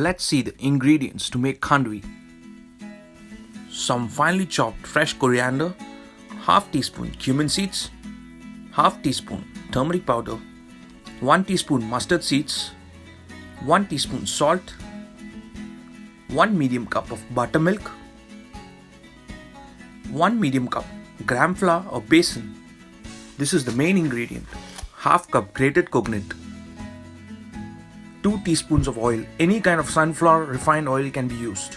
let's see the ingredients to make khandvi. Some finely chopped fresh coriander, half teaspoon cumin seeds, half teaspoon turmeric powder, 1 teaspoon mustard seeds, 1 teaspoon salt, 1 medium cup of buttermilk, 1 medium cup gram flour or besan. This is the main ingredient. Half cup grated coconut, 2 teaspoons of oil. Any kind of sunflower refined oil can be used.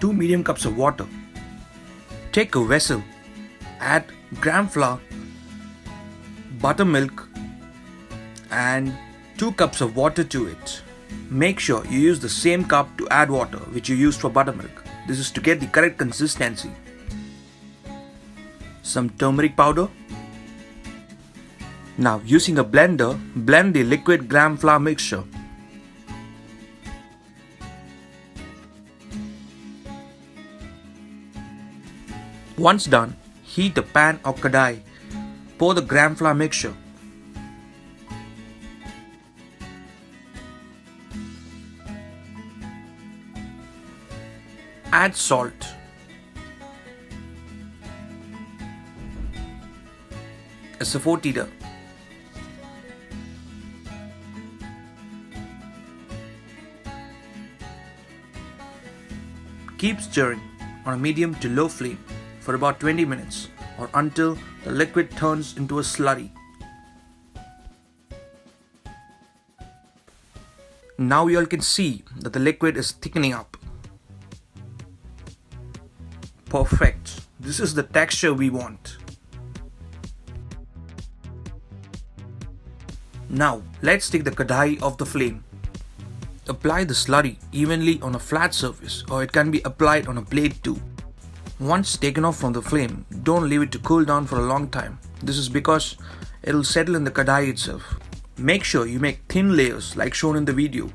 2 medium cups of water. Take a vessel, add gram flour, buttermilk and 2 cups of water to it. Make sure you use the same cup to add water which you used for buttermilk. This is to get the correct consistency. Some turmeric powder. Now using a blender, blend the liquid gram flour mixture. Once done, heat a pan or kadai. Pour the gram flour mixture. Add salt. A saffordida. Keep stirring on a medium to low flame for about 20 minutes or until the liquid turns into a slurry. Now you all can see that the liquid is thickening up. Perfect. This is the texture we want. Now let's take the kadai off the flame. Apply the slurry evenly on a flat surface or it can be applied on a plate too. Once taken off from the flame, don't leave it to cool down for a long time. This is because it will settle in the kadai itself. Make sure you make thin layers like shown in the video.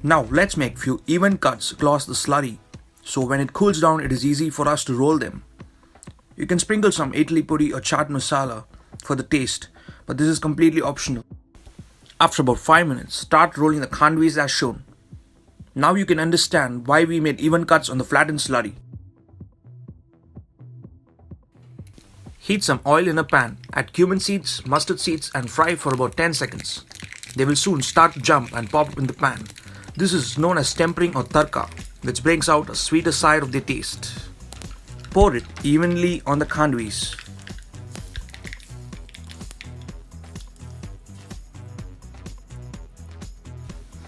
Now let's make few even cuts across the slurry so when it cools down it is easy for us to roll them. You can sprinkle some idli puri or chaat masala for the taste, but this is completely optional. After about 5 minutes, start rolling the khandvis as shown. Now you can understand why we made even cuts on the flattened slurry. Heat some oil in a pan, add cumin seeds, mustard seeds and fry for about 10 seconds. They will soon start to jump and pop up in the pan. This is known as tempering or tarka, which brings out a sweeter side of the taste. Pour it evenly on the khandvis.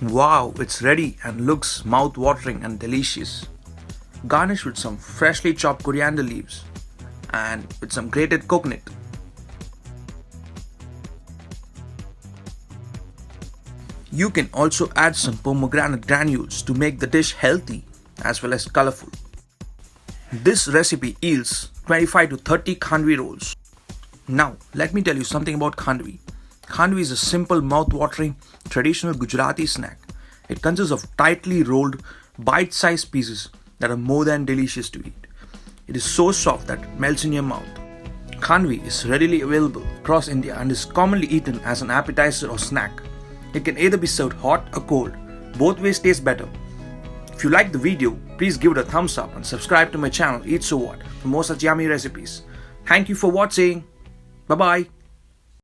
Wow, it's ready and looks mouth-watering and delicious. Garnish with some freshly chopped coriander leaves and with some grated coconut. You can also add some pomegranate granules to make the dish healthy as well as colorful. This recipe yields 25 to 30 khandvi rolls. Now, let me tell you something about khandvi. Khandvi is a simple mouth-watering traditional Gujarati snack. It consists of tightly rolled, bite-sized pieces that are more than delicious to eat. It is so soft that it melts in your mouth. Khandvi is readily available across India and is commonly eaten as an appetizer or snack. It can either be served hot or cold. Both ways taste better. If you liked the video, please give it a thumbs up and subscribe to my channel Eat So What for more such yummy recipes. Thank you for watching. Bye bye.